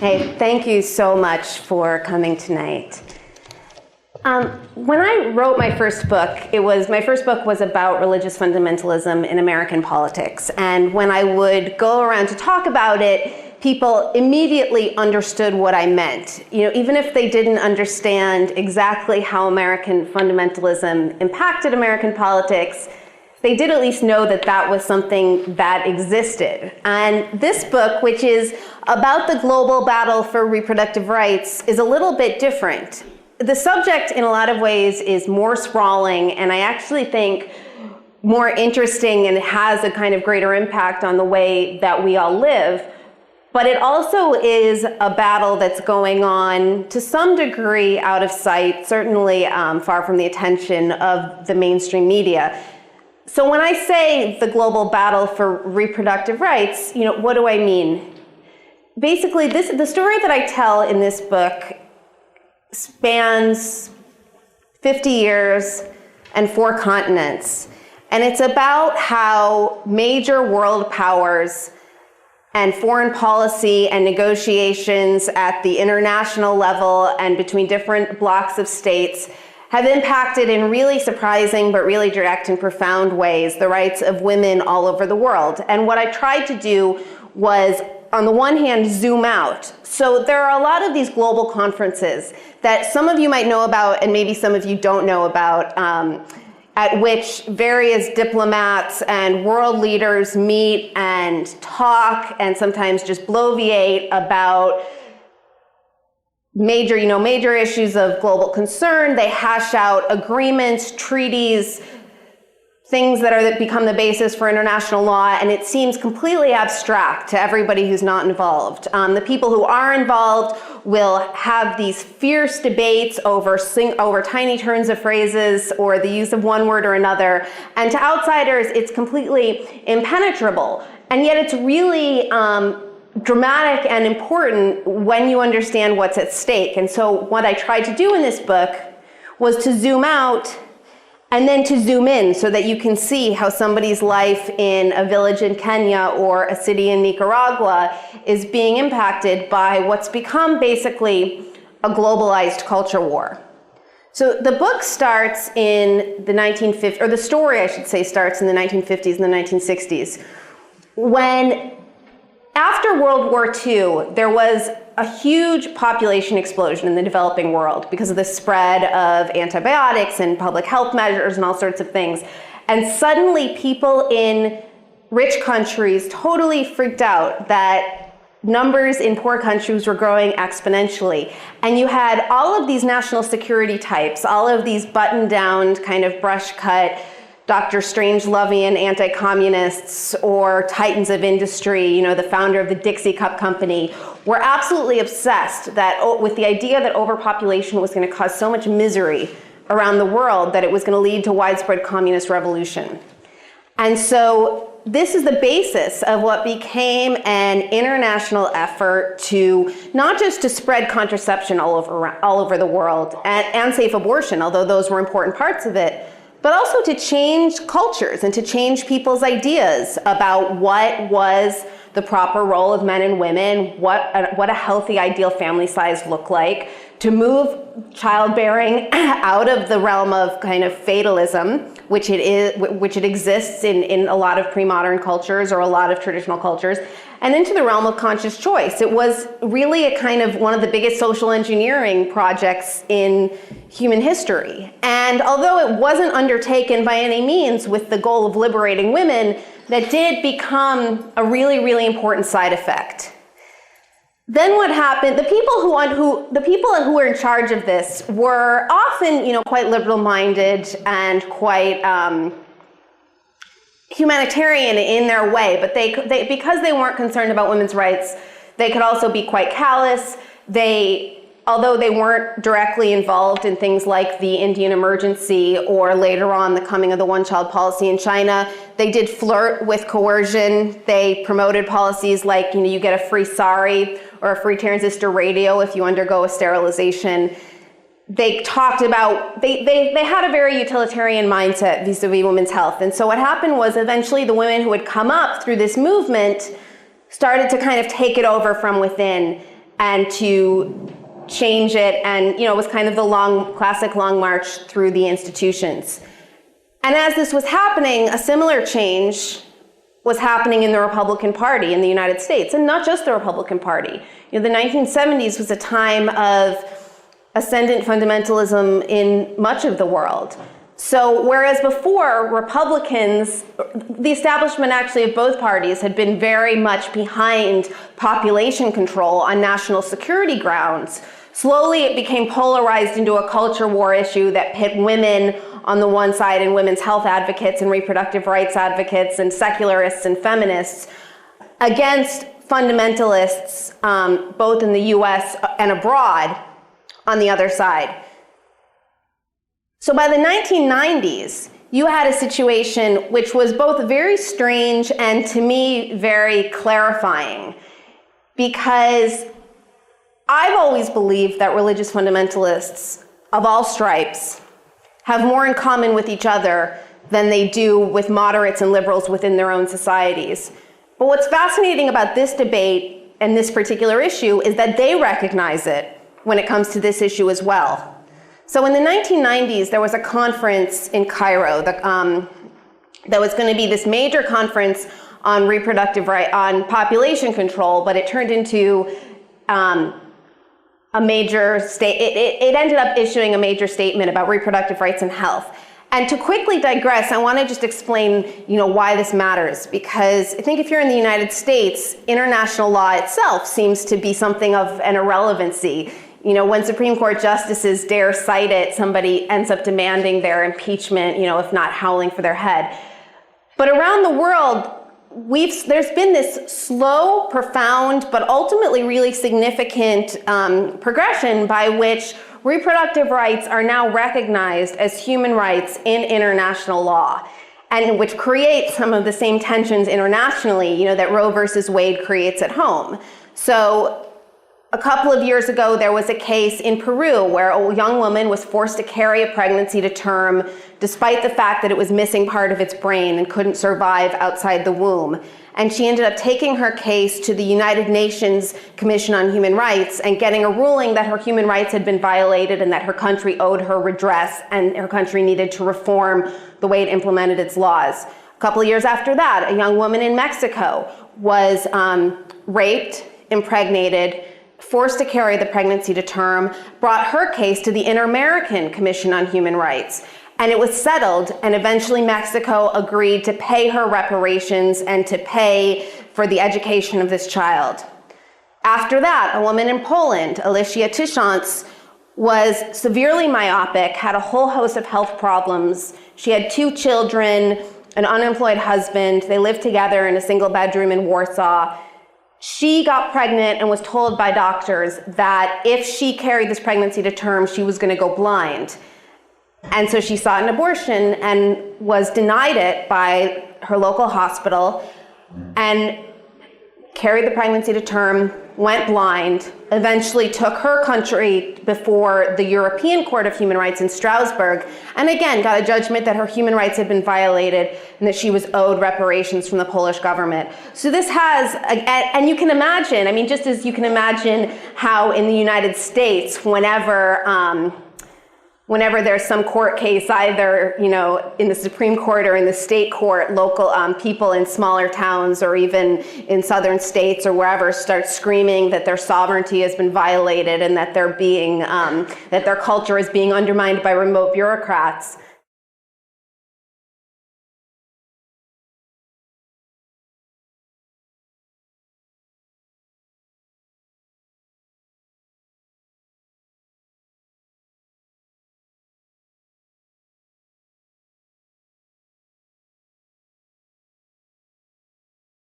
Hey, thank you so much for coming tonight. When I wrote my first book, my first book was about religious fundamentalism in American politics. And when I would go around to talk about it, people immediately understood what I meant. Even if they didn't understand exactly how American fundamentalism impacted American politics, they did at least know that that was something that existed. And this book, which is about the global battle for reproductive rights, is a little bit different. The subject, in a lot of ways, is more sprawling, and I actually think more interesting and has a kind of greater impact on the way that we all live. But it also is a battle that's going on to some degree out of sight, certainly far from the attention of the mainstream media. So when I say the global battle for reproductive rights, what do I mean? Basically, the story that I tell in this book spans 50 years and 4 continents. And it's about how major world powers and foreign policy and negotiations at the international level and between different blocks of states have impacted in really surprising but really direct and profound ways the rights of women all over the world. And what I tried to do was, on the one hand, zoom out. So there are a lot of these global conferences that some of you might know about and maybe some of you don't know about, at which various diplomats and world leaders meet and talk and sometimes just bloviate about major issues of global concern. They hash out agreements, treaties, things that become the basis for international law, and it seems completely abstract to everybody who's not involved. The people who are involved will have these fierce debates over tiny turns of phrases or the use of one word or another, and to outsiders, it's completely impenetrable. And yet it's really dramatic and important when you understand what's at stake. And so what I tried to do in this book was to zoom out and then to zoom in so that you can see how somebody's life in a village in Kenya or a city in Nicaragua is being impacted by what's become basically a globalized culture war. So the book starts in the 1950s, or the story, I should say, starts in the 1950s and the 1960s, when after World War II, there was a huge population explosion in the developing world because of the spread of antibiotics and public health measures and all sorts of things. And suddenly people in rich countries totally freaked out that numbers in poor countries were growing exponentially. And you had all of these national security types, all of these button-down kind of brush-cut Dr. Strangelovian anti-communists or titans of industry, the founder of the Dixie Cup Company, were absolutely obsessed with the idea that overpopulation was going to cause so much misery around the world that it was going to lead to widespread communist revolution. And so this is the basis of what became an international effort to not just to spread contraception all over the world and safe abortion, although those were important parts of it, but also to change cultures and to change people's ideas about what was the proper role of men and women, what a healthy ideal family size looked like, to move childbearing out of the realm of kind of fatalism, which it exists in a lot of pre-modern cultures or a lot of traditional cultures, and into the realm of conscious choice. It was really a kind of one of the biggest social engineering projects in human history. And although it wasn't undertaken by any means with the goal of liberating women, that did become a really, really important side effect. Then what happened, the people who were in charge of this were often, quite liberal-minded and quite humanitarian in their way, but they because they weren't concerned about women's rights, they could also be quite callous. Although they weren't directly involved in things like the Indian emergency or later on the coming of the one-child policy in China, they did flirt with coercion. They promoted policies like, you get a free sari or a free transistor radio if you undergo a sterilization. They talked about, they had a very utilitarian mindset vis-a-vis women's health. And so what happened was eventually the women who had come up through this movement started to kind of take it over from within. and to change it. And, it was kind of the classic long march through the institutions. And as this was happening, a similar change was happening in the Republican Party in the United States, and not just the Republican Party. The 1970s was a time of ascendant fundamentalism in much of the world. So whereas before, Republicans, the establishment actually of both parties had been very much behind population control on national security grounds, slowly it became polarized into a culture war issue that pit women on the one side and women's health advocates and reproductive rights advocates and secularists and feminists against fundamentalists, both in the US and abroad, on the other side. So by the 1990s, you had a situation which was both very strange and, to me, very clarifying, because I've always believed that religious fundamentalists of all stripes have more in common with each other than they do with moderates and liberals within their own societies. But what's fascinating about this debate and this particular issue is that they recognize it when it comes to this issue as well. So in the 1990s, there was a conference in Cairo that was going to be this major conference on reproductive right, on population control, but it turned into a major it ended up issuing a major statement about reproductive rights and health. And to quickly digress, I want to just explain, why this matters, because I think if you're in the United States, international law itself seems to be something of an irrelevancy. When Supreme Court justices dare cite it, somebody ends up demanding their impeachment, if not howling for their head. But around the world, there's been this slow, profound, but ultimately really significant progression by which reproductive rights are now recognized as human rights in international law, and which creates some of the same tensions internationally, that Roe versus Wade creates at home. So a couple of years ago, there was a case in Peru where a young woman was forced to carry a pregnancy to term despite the fact that it was missing part of its brain and couldn't survive outside the womb. And she ended up taking her case to the United Nations Commission on Human Rights and getting a ruling that her human rights had been violated and that her country owed her redress and her country needed to reform the way it implemented its laws. A couple of years after that, a young woman in Mexico was raped, impregnated, forced to carry the pregnancy to term, brought her case to the Inter-American Commission on Human Rights. And it was settled, and eventually Mexico agreed to pay her reparations and to pay for the education of this child. After that, a woman in Poland, Alicia Tysiąc, was severely myopic, had a whole host of health problems. She had 2 children, an unemployed husband. They lived together in a single bedroom in Warsaw. She got pregnant and was told by doctors that if she carried this pregnancy to term, she was going to go blind. And so she sought an abortion and was denied it by her local hospital and carried the pregnancy to term, went blind, eventually took her country before the European Court of Human Rights in Strasbourg, and again got a judgment that her human rights had been violated and that she was owed reparations from the Polish government. So this has, and you can imagine, just as you can imagine how in the United States, whenever there's some court case, either in the Supreme Court or in the state court, local people in smaller towns or even in southern states or wherever start screaming that their sovereignty has been violated and that that their culture is being undermined by remote bureaucrats.